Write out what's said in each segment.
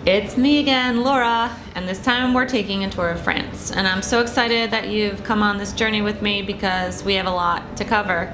It's me again, Laura, and this time we're taking a tour of France. And I'm so excited that you've come on this journey with me because we have a lot to cover.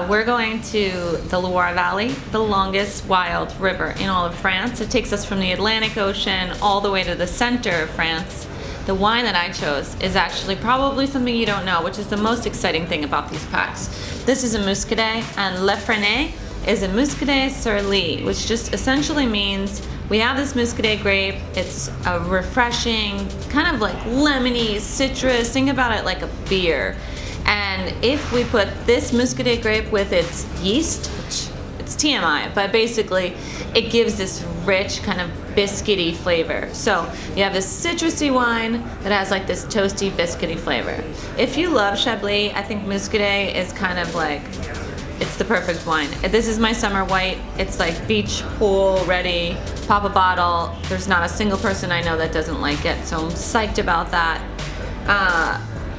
We're going to the Loire Valley, the longest wild river in all of France. It takes us from the Atlantic Ocean all the way to the center of France. The wine that I chose is actually probably something you don't know, which is the most exciting thing about these packs. This is a Muscadet, and Le Frenet is a Muscadet Syrah, which just essentially means we have this Muscadet grape. It's a refreshing, kind of like lemony, citrus. Think about it like a beer. And if we put this Muscadet grape with its yeast, which it's TMI, but basically it gives this rich kind of biscuity flavor. So you have this citrusy wine that has like this toasty biscuity flavor. If you love Chablis, I think Muscadet is kind of like, it's the perfect wine. This is my summer white. It's like beach, pool, ready, pop a bottle. There's not a single person I know that doesn't like it, so I'm psyched about that.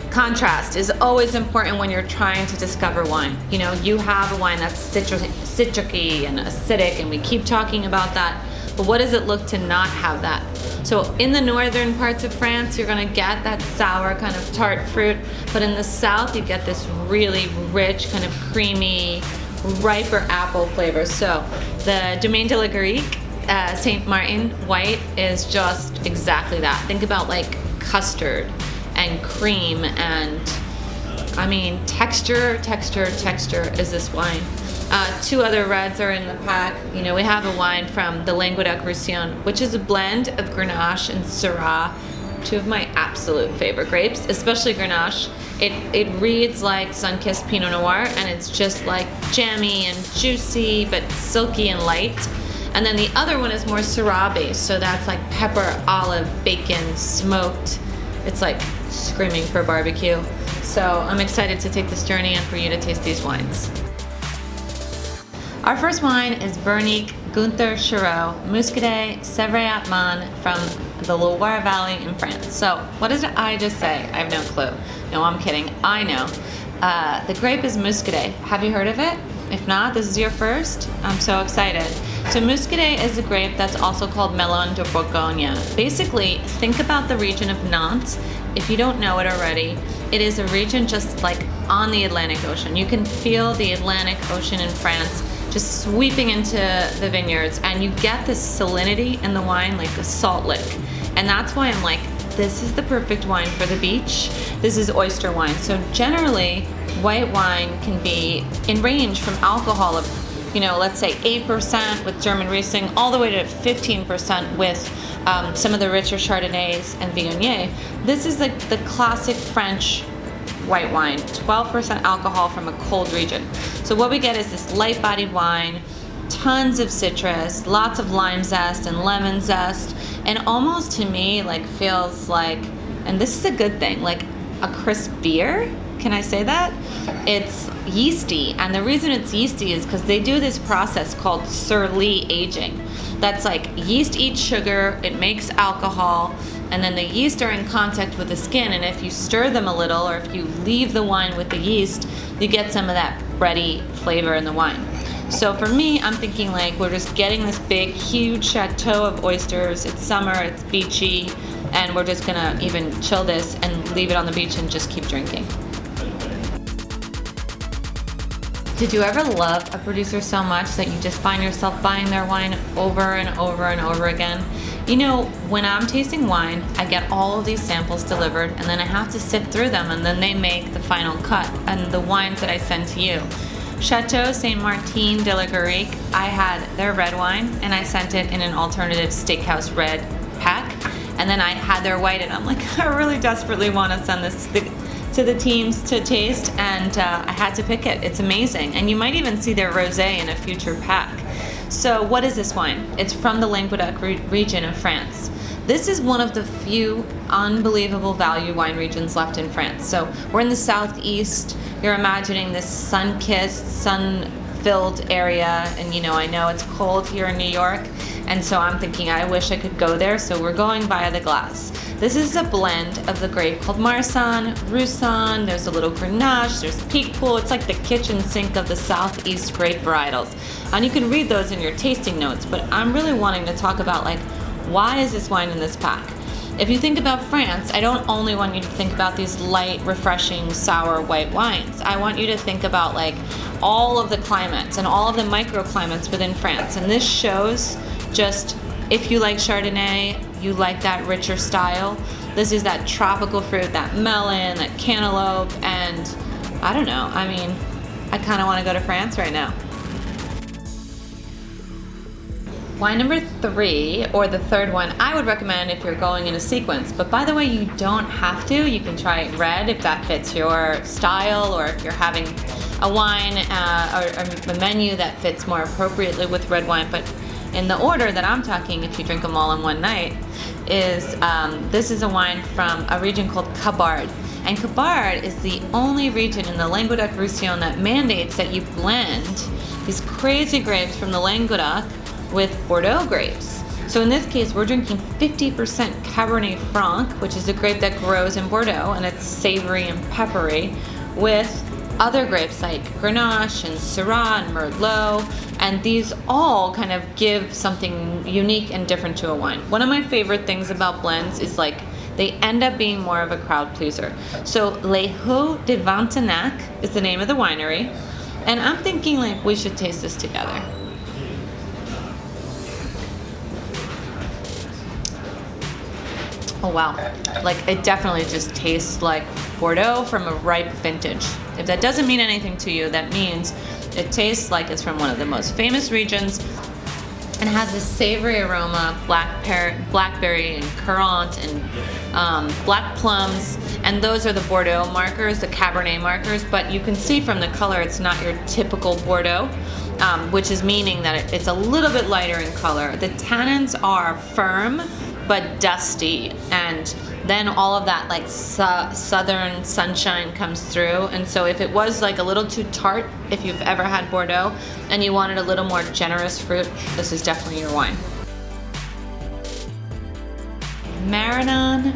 Contrast is always important when you're trying to discover wine. You know, you have a wine that's citricy and acidic, and we keep talking about that, but what does it look to not have that? So in the northern parts of France, you're gonna get that sour kind of tart fruit, but in the south, you get this really rich, kind of creamy, riper apple flavor. So the Domaine de la Garrigue, Saint Martin white is just exactly that. Think about like custard and cream and, I mean, texture is this wine. Two other reds are in the pack. You know, we have a wine from the Languedoc-Roussillon, which is a blend of Grenache and Syrah, two of my absolute favorite grapes, especially Grenache. It reads like sun-kissed Pinot Noir, and it's just like jammy and juicy, but silky and light. And then the other one is more Syrah based, so that's like pepper, olive, bacon, smoked. It's like screaming for barbecue. So I'm excited to take this journey and for you to taste these wines. Our first wine is Veronique Gunther Chiraud Muscadet Sèvres-Atman from the Loire Valley in France. So what did I just say? I have no clue. No, I'm kidding. I know. The grape is Muscadet. Have you heard of it? If not, this is your first. I'm so excited. So Muscadet is a grape that's also called Melon de Bourgogne. Basically, think about the region of Nantes. If you don't know it already, it is a region just like on the Atlantic Ocean. You can feel the Atlantic Ocean in France just sweeping into the vineyards, and you get this salinity in the wine like a salt lick. And that's why I'm like, this is the perfect wine for the beach. This is oyster wine. So generally, white wine can be in range from alcohol of, you know, let's say 8% with German Riesling, all the way to 15% with some of the richer Chardonnays and Viognier. This is like the classic French white wine, 12% alcohol from a cold region. So what we get is this light-bodied wine, tons of citrus, lots of lime zest and lemon zest, and almost to me like feels like, and this is a good thing, like a crisp beer. Can I say that? It's yeasty, and the reason it's yeasty is because they do this process called Syrah aging. That's like yeast eats sugar, it makes alcohol, and then the yeast are in contact with the skin, and if you stir them a little, or if you leave the wine with the yeast, you get some of that bready flavor in the wine. So for me, I'm thinking like we're just getting this big, huge chateau of oysters. It's summer, it's beachy, and we're just gonna even chill this and leave it on the beach and just keep drinking. Did you ever love a producer so much that you just find yourself buying their wine over and over and over again? You know, when I'm tasting wine, I get all of these samples delivered, and then I have to sift through them, and then they make the final cut and the wines that I send to you. Chateau Saint Martin de la Garrigue, I had their red wine, and I sent it in an alternative steakhouse red pack, and then I had their white, and I'm like, I really desperately want to send this to the teams to taste, and I had to pick it. It's amazing, and you might even see their rosé in a future pack. So what is this wine? It's from the Languedoc region of France. This is one of the few unbelievable value wine regions left in France. So we're in the southeast. You're imagining this sun-kissed, sun-filled area, and you know, I know it's cold here in New York, and so I'm thinking I wish I could go there, so we're going via the glass. This is a blend of the grape called Marsanne, Roussanne, there's a little Grenache, there's Picpoul. It's like the kitchen sink of the southeast grape varietals. And you can read those in your tasting notes, but I'm really wanting to talk about like Why is this wine in this pack? If you think about France, I don't only want you to think about these light, refreshing, sour white wines. I want you to think about like all of the climates and all of the microclimates within France. And this shows just if you like Chardonnay, you like that richer style. This is that tropical fruit, that melon, that cantaloupe, and I don't know. I mean, I kind of want to go to France right now. Wine number 3, or the third one, I would recommend if you're going in a sequence. But by the way, you don't have to. You can try red if that fits your style, or if you're having a wine or a menu that fits more appropriately with red wine. But in the order that I'm talking, if you drink them all in one night, is this is a wine from a region called Cabard. And Cabard is the only region in the Languedoc-Roussillon that mandates that you blend these crazy grapes from the Languedoc with Bordeaux grapes. So in this case, we're drinking 50% Cabernet Franc, which is a grape that grows in Bordeaux, and it's savory and peppery, with other grapes like Grenache and Syrah and Merlot, and these all kind of give something unique and different to a wine. One of my favorite things about blends is like they end up being more of a crowd pleaser. So Les Hauts de Vantenac is the name of the winery, and I'm thinking like we should taste this together. Oh wow, like it definitely just tastes like Bordeaux from a ripe vintage. If that doesn't mean anything to you, that means it tastes like it's from one of the most famous regions and has this savory aroma, blackberry and currant and black plums, and those are the Bordeaux markers, the Cabernet markers, but you can see from the color it's not your typical Bordeaux, which is meaning that it's a little bit lighter in color. The tannins are firm, but dusty, and then all of that like southern sunshine comes through. And so if it was like a little too tart, if you've ever had Bordeaux and you wanted a little more generous fruit, this is definitely your wine. Marignan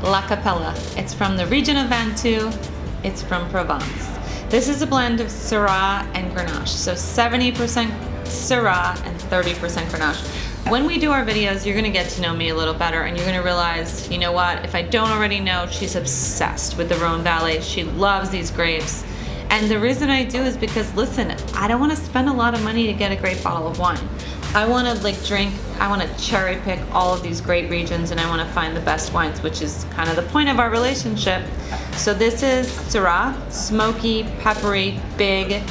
La Capella. It's from the region of Ventoux. It's from Provence. This is a blend of Syrah and Grenache, so 70% Syrah and 30% Grenache. When we do our videos, you're gonna get to know me a little better, and you're gonna realize, you know what, if I don't already know, she's obsessed with the Rhone Valley. She loves these grapes. And the reason I do is because, listen, I don't wanna spend a lot of money to get a great bottle of wine. I wanna I wanna cherry pick all of these great regions, and I wanna find the best wines, which is kind of the point of our relationship. So this is Syrah, smoky, peppery, big,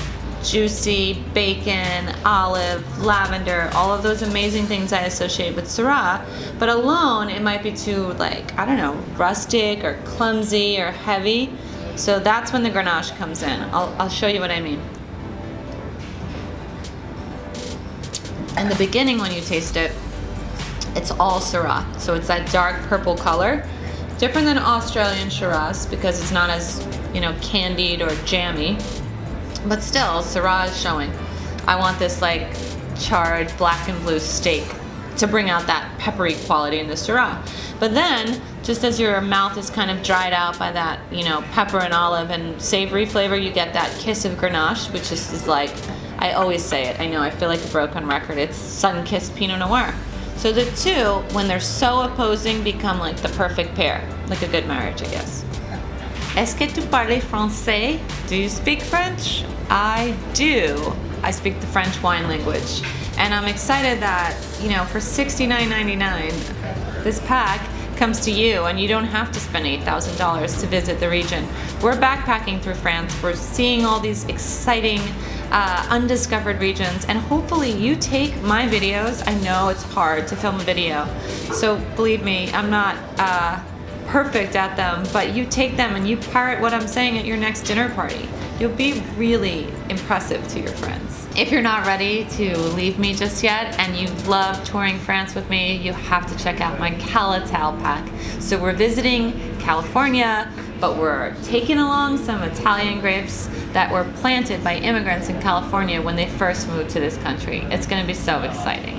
juicy, bacon, olive, lavender, all of those amazing things I associate with Syrah. But alone, it might be too, like, I don't know, rustic or clumsy or heavy. So that's when the Grenache comes in. I'll show you what I mean. In the beginning, when you taste it, it's all Syrah. So it's that dark purple color. Different than Australian Shiraz because it's not as, you know, candied or jammy. But still, Syrah is showing. I want this like charred black and blue steak to bring out that peppery quality in the Syrah. But then, just as your mouth is kind of dried out by that, you know, pepper and olive and savory flavor, you get that kiss of Grenache, which is like, I always say it, I know, I feel like a broken record, it's sun-kissed Pinot Noir. So the two, when they're so opposing, become like the perfect pair, like a good marriage, I guess. Est-ce que tu parles français? Do you speak French? I do. I speak the French wine language. And I'm excited that, you know, for $69.99, this pack comes to you and you don't have to spend $8,000 to visit the region. We're backpacking through France. We're seeing all these exciting, undiscovered regions, and hopefully you take my videos. I know it's hard to film a video, so believe me, I'm not perfect at them, but you take them and you parrot what I'm saying at your next dinner party. You'll be really impressive to your friends. If you're not ready to leave me just yet and you love touring France with me, you have to check out my Calatal pack. So we're visiting California, but we're taking along some Italian grapes that were planted by immigrants in California when they first moved to this country. It's gonna be so exciting.